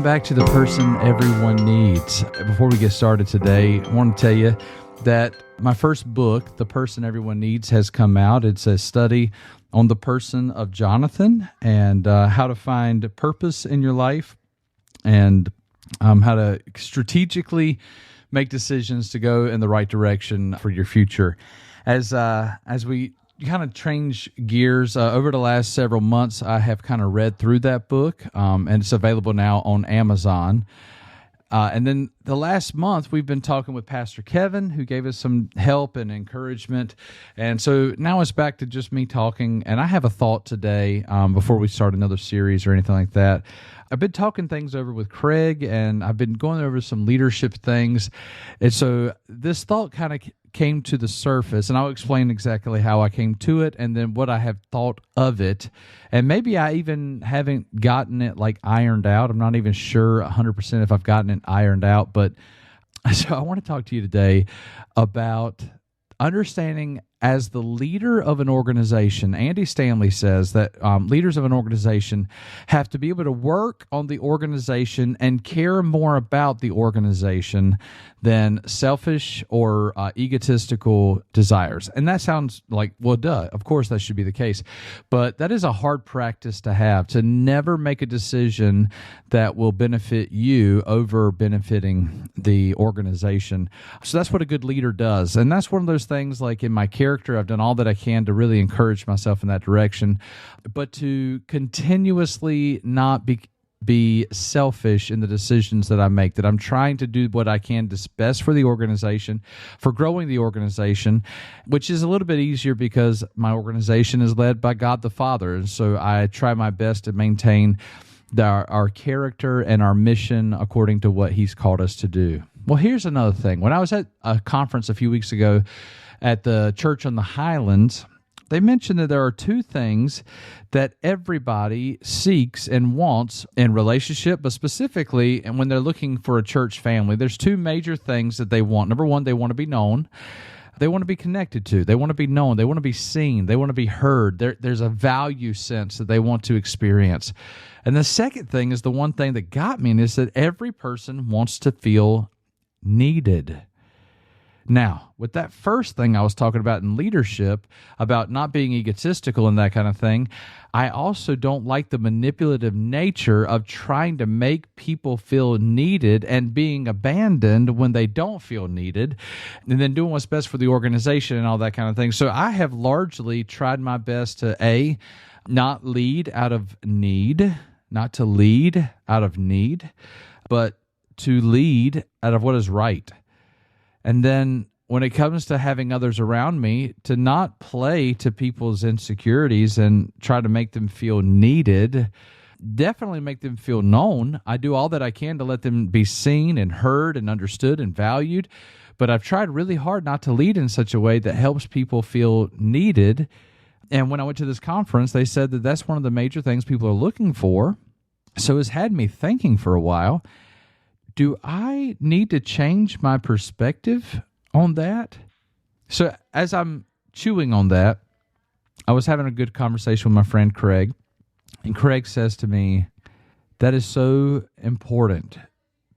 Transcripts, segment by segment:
back to The Person Everyone Needs. Before we get started today, I want to tell you that my first book, The Person Everyone Needs, has come out. It's a study on the person of Jonathan and how to find purpose in your life and how to strategically make decisions to go in the right direction for your future. As we kind of change gears over the last several months, I have kind of read through that book, and it's available now on Amazon. And then the last month, we've been talking with Pastor Kevin, who gave us some help and encouragement. And so now it's back to just me talking. And I have a thought today before we start another series or anything like that. I've been talking things over with Craig, and I've been going over some leadership things. And so this thought kind of came to the surface, and I'll explain exactly how I came to it and then what I have thought of it. And maybe I even haven't gotten it like ironed out. I'm not even sure 100% if I've gotten it ironed out. But so I want to talk to you today about understanding as the leader of an organization. Andy Stanley says that leaders of an organization have to be able to work on the organization and care more about the organization than selfish or egotistical desires. And that sounds like, well, duh, of course that should be the case. But that is a hard practice to have, to never make a decision that will benefit you over benefiting the organization. So that's what a good leader does. And that's one of those things, like in my character, I've done all that I can to really encourage myself in that direction, but to continuously not be selfish in the decisions that I make, that I'm trying to do what I can that's best for the organization, for growing the organization, which is a little bit easier because my organization is led by God the Father. And so I try my best to maintain our character and our mission according to what He's called us to do. Well, here's another thing. When I was at a conference a few weeks ago at the church on the Highlands, they mentioned that there are two things that everybody seeks and wants in relationship, but specifically, and when they're looking for a church family, there's two major things that they want. Number one, they want to be known. They want to be connected to. They want to be known. They want to be seen. They want to be heard. There's a value sense that they want to experience. And the second thing is the one thing that got me, and is that every person wants to feel needed. Now, with that first thing I was talking about in leadership, about not being egotistical and that kind of thing, I also don't like the manipulative nature of trying to make people feel needed and being abandoned when they don't feel needed, and then doing what's best for the organization and all that kind of thing. So I have largely tried my best to, not lead out of need, not to lead out of need, but to lead out of what is right. And then when it comes to having others around me, to not play to people's insecurities and try to make them feel needed, definitely make them feel known. I do all that I can to let them be seen and heard and understood and valued. But I've tried really hard not to lead in such a way that helps people feel needed. And when I went to this conference, they said that that's one of the major things people are looking for. So it's had me thinking for a while, do I need to change my perspective on that? So as I'm chewing on that, I was having a good conversation with my friend Craig, and Craig says to me, that is so important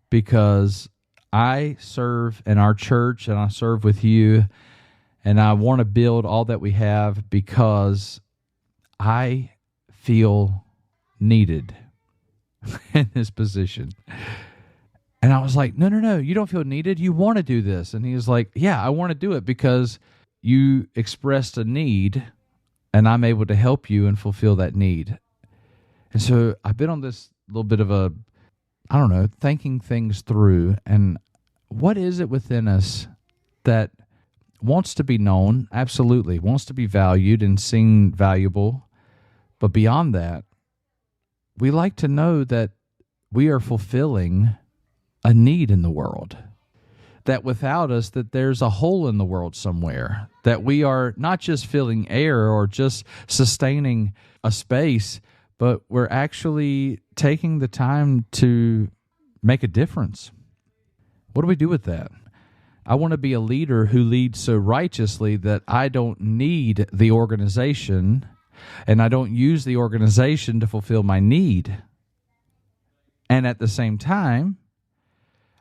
because I serve in our church and I serve with you, and I want to build all that we have because I feel needed in this position. And I was like, no, you don't feel needed. You want to do this. And he was like, yeah, I want to do it because you expressed a need and I'm able to help you and fulfill that need. And so I've been on this little bit of a, thinking things through. And what is it within us that wants to be known? Absolutely. Wants to be valued and seen valuable. But beyond that, we like to know that we are fulfilling a need in the world, that without us, that there's a hole in the world somewhere, that we are not just filling air or just sustaining a space, but we're actually taking the time to make a difference. What do we do with that? I want to be a leader who leads so righteously that I don't need the organization and I don't use the organization to fulfill my need. And at the same time,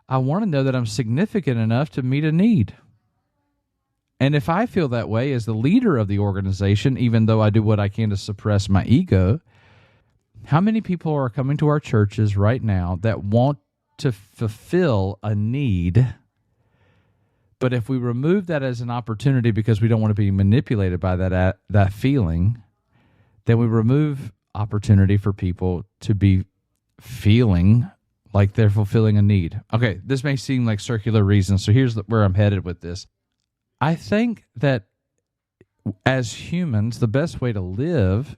I want to know that I'm significant enough to meet a need. And if I feel that way as the leader of the organization, even though I do what I can to suppress my ego, how many people are coming to our churches right now that want to fulfill a need? But if we remove that as an opportunity because we don't want to be manipulated by that feeling, then we remove opportunity for people to be feeling like they're fulfilling a need. Okay, this may seem like circular reasons, so here's where I'm headed with this. I think that as humans, the best way to live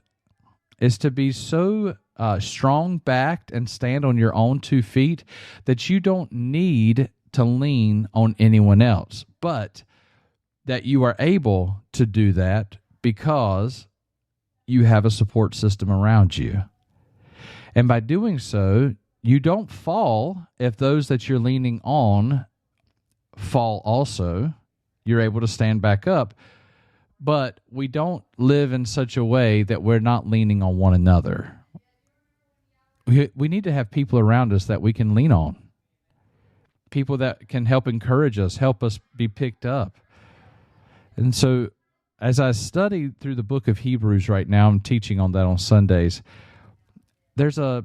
is to be so strong-backed and stand on your own 2 feet that you don't need to lean on anyone else, but that you are able to do that because you have a support system around you. And by doing so, you don't fall if those that you're leaning on fall also. You're able to stand back up. But we don't live in such a way that we're not leaning on one another. We need to have people around us that we can lean on. People that can help encourage us, help us be picked up. And so as I study through the book of Hebrews right now, I'm teaching on that on Sundays. There's a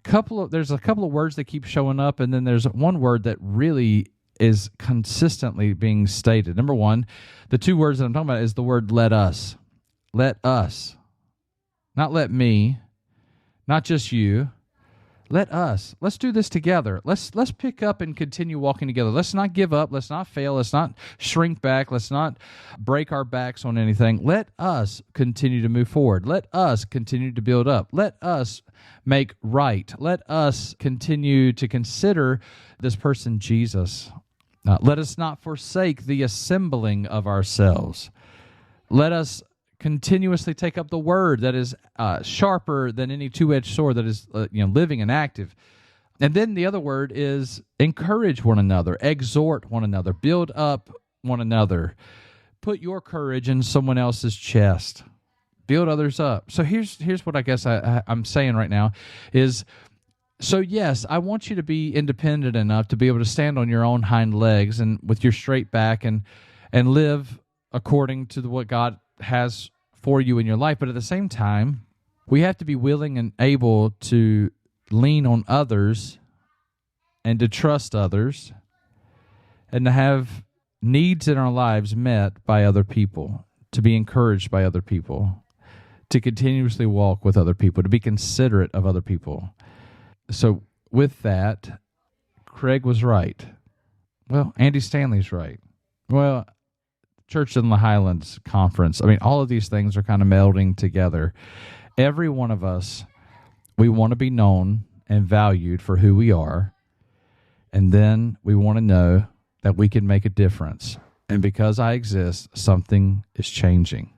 couple of words that keep showing up, and then there's one word that really is consistently being stated. Number one, the 2 words that I'm talking about is the word let us. Let us. Not let me. Not just you. Let us. Let's do this together. Let's pick up and continue walking together. Let's not give up. Let's not fail. Let's not shrink back. Let's not break our backs on anything. Let us continue to move forward. Let us continue to build up. Let us make right. Let us continue to consider this person, Jesus. Let us not forsake the assembling of ourselves. Let us continuously take up the word that is sharper than any two-edged sword, that is living and active. And then the other word is encourage one another, exhort one another, build up one another. Put your courage in someone else's chest. Build others up. So here's what I guess I'm saying right now is, so yes, I want you to be independent enough to be able to stand on your own hind legs and with your straight back and live according to what God has for you in your life. But at the same time, we have to be willing and able to lean on others and to trust others and to have needs in our lives met by other people, to be encouraged by other people, to continuously walk with other people, to be considerate of other people. So with that, Craig was right. Well, Andy Stanley's right. Well, Church in the Highlands Conference. I mean, all of these things are kind of melding together. Every one of us, we want to be known and valued for who we are. And then we want to know that we can make a difference. And because I exist, something is changing.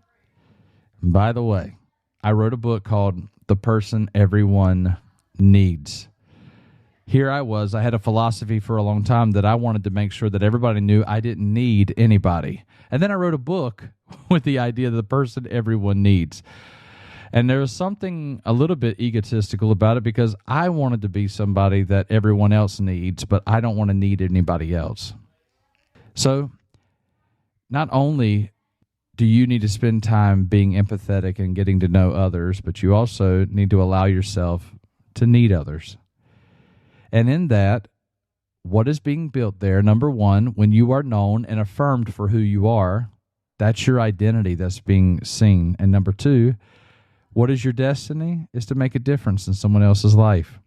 And by the way, I wrote a book called The Person Everyone Needs. Here I had a philosophy for a long time that I wanted to make sure that everybody knew I didn't need anybody. And then I wrote a book with the idea of the person everyone needs. And there was something a little bit egotistical about it because I wanted to be somebody that everyone else needs, but I don't want to need anybody else. So not only do you need to spend time being empathetic and getting to know others, but you also need to allow yourself to need others. And in that, what is being built there? Number one, when you are known and affirmed for who you are, that's your identity that's being seen. And number two, what is your destiny? Is to make a difference in someone else's life.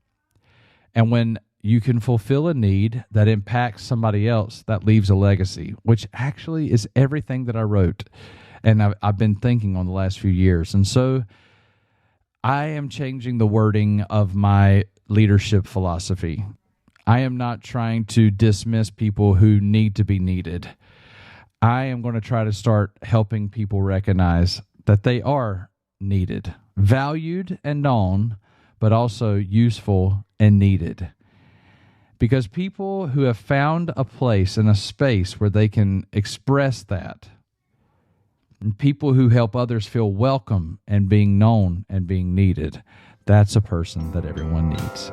And when you can fulfill a need that impacts somebody else, that leaves a legacy, which actually is everything that I wrote and I've been thinking on the last few years. And so I am changing the wording of my leadership philosophy. I am not trying to dismiss people who need to be needed. I am going to try to start helping people recognize that they are needed, valued and known, but also useful and needed. Because people who have found a place and a space where they can express that, and people who help others feel welcome and being known and being needed, that's a person that everyone needs.